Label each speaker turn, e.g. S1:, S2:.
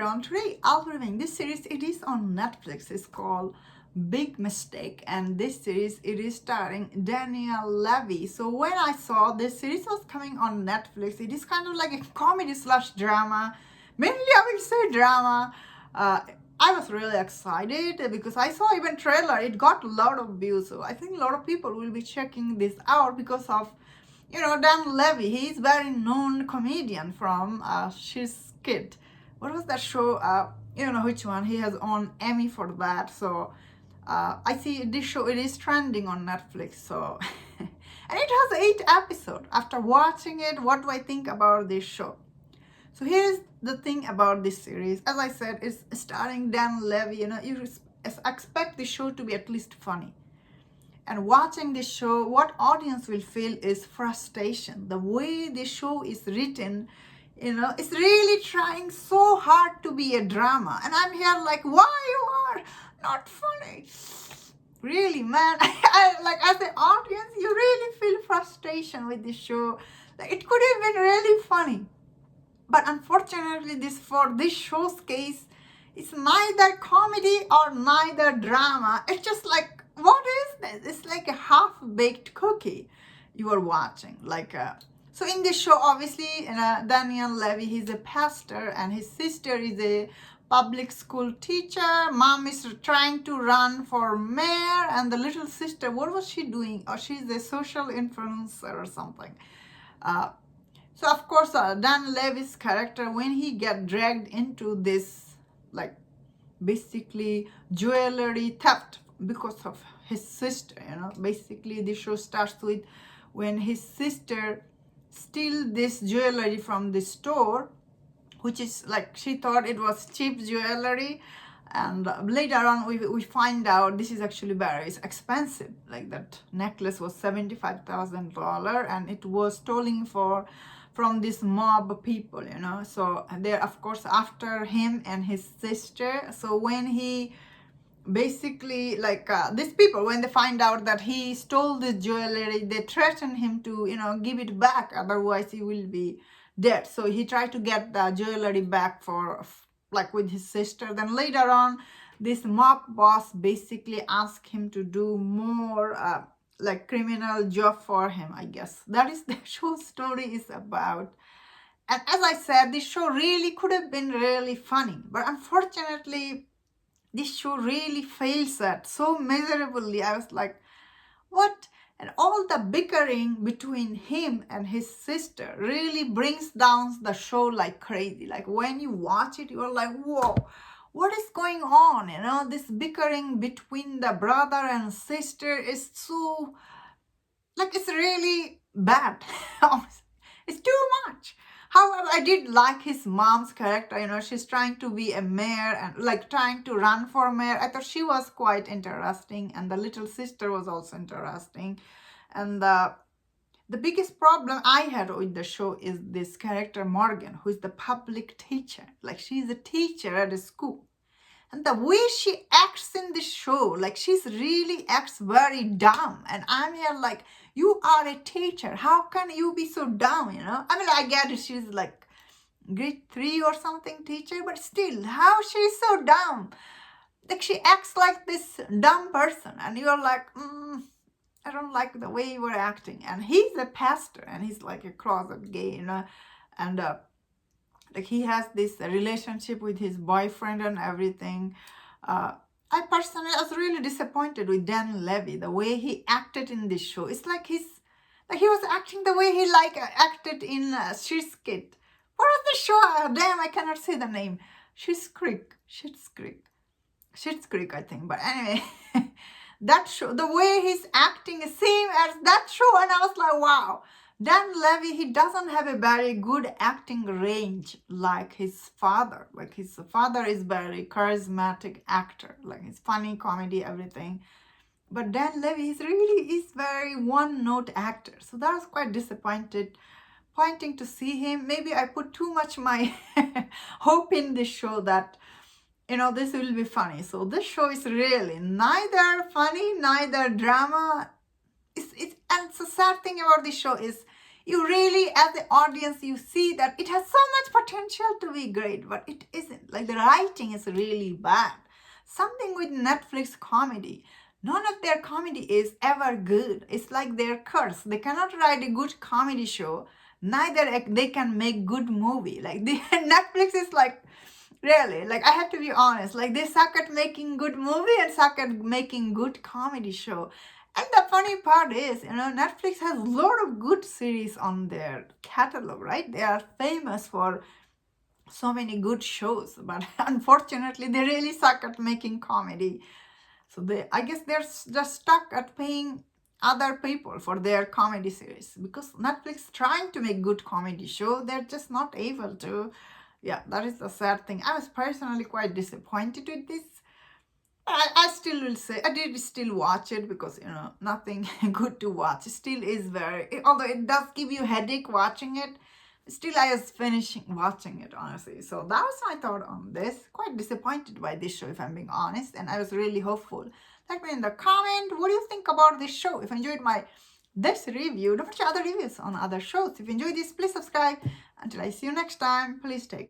S1: everyone, today I'll be reviewing this series. It is on Netflix. It's called Big Mistake, and this series it is starring Daniel Levy. So when I saw this series was coming on Netflix, it is kind of like a comedy slash drama. Mainly I will say drama. I was really excited because I saw even trailer. It got a lot of views. So I think a lot of people will be checking this out because of Dan Levy. He is very known comedian from She's Kid. What was that show? You don't know which one. He has won Emmy for that. So I see this show. It is trending on Netflix. So and it has 8 episodes. After watching it, what do I think about this show? So here's the thing about this series. As I said, it's starring Dan Levy. You expect the show to be at least funny. And watching this show, what audience will feel is frustration. The way the show is written, it's really trying so hard to be a drama. And I'm here like, why you are not funny? Really, man. Like as an audience, you really feel frustration with this show. Like it could have been really funny. But unfortunately, for this show's case, it's neither comedy or neither drama. It's just like, what is this? It's like a half-baked cookie you are watching. So in this show, obviously, Daniel Levy, he's a pastor, and his sister is a public school teacher. Mom is trying to run for mayor, and the little sister, what was she doing? Or she's a social influencer or something. So of course, Dan Levy's character, when he get dragged into this, basically jewelry theft because of his sister, basically the show starts with when his sister steals this jewelry from the store, which is she thought it was cheap jewelry, and later on we find out this is actually very expensive. Like that necklace was $75,000 and it was stolen from this mob people, so they're of course after him and his sister. So when he basically these people, when they find out that he stole the jewelry, they threaten him to give it back, otherwise he will be dead. So he tried to get the jewelry back with his sister. Then later on, this mob boss basically asked him to do more criminal job for him, I guess. That is the show story is about. And as I said, this show really could have been really funny, but unfortunately this show really fails at so miserably. I was like, what? And all the bickering between him and his sister really brings down the show like crazy. Like when you watch it, you're like, whoa, what is going on? This bickering between the brother and sister is so, it's really bad. It's too much. However, I did like his mom's character. She's trying to be a mayor and trying to run for mayor. I thought she was quite interesting, and the little sister was also interesting. And the biggest problem I had with the show is this character Morgan, who is the public teacher. She's a teacher at a school. And the way she acts in this show, she's really acts very dumb. And I'm here like, you are a teacher. How can you be so dumb, I get it. She's grade 3 or something teacher, but still, how she's so dumb? She acts like this dumb person. And you're like, I don't like the way you were acting. And he's a pastor, and he's like a closet gay, and he has this relationship with his boyfriend and everything. I personally was really disappointed with Dan Levy, the way he acted in this show. It's like he was acting the way he acted in She's Kid. What was the show? Damn, I cannot say the name. Schitt's Creek, I think. But anyway, that show, the way he's acting is same as that show, and I was like, wow. Dan Levy, he doesn't have a very good acting range like his father. His father is very charismatic actor. He's funny, comedy, everything. But Dan Levy is very one-note actor. So that was quite disappointing to see him. Maybe I put too much my hope in this show that, this will be funny. So this show is really neither funny, neither drama. And the sad thing about this show is You really, as the audience, you see that it has so much potential to be great, but it isn't. Like the writing is really bad. Something with Netflix comedy. None of their comedy is ever good. It's like their curse. They cannot write a good comedy show. Neither they can make good movie. Like the Netflix is like, really, like I have to be honest. Like they suck at making good movie and suck at making good comedy show. And the funny part is, Netflix has a lot of good series on their catalog, right? They are famous for so many good shows, but unfortunately, they really suck at making comedy. So I guess they're just stuck at paying other people for their comedy series because Netflix trying to make good comedy show, they're just not able to. Yeah, that is the sad thing. I was personally quite disappointed with this. I still will say I did still watch it because nothing good to watch. It still is although it does give you headache watching it. Still, I was finishing watching it honestly. So that was my thought on this. Quite disappointed by this show if I'm being honest, and I was really hopeful. Let me in the comment what do you think about this show. If you enjoyed this review, don't forget other reviews on other shows. If you enjoyed this, please subscribe. Until I see you next time, please take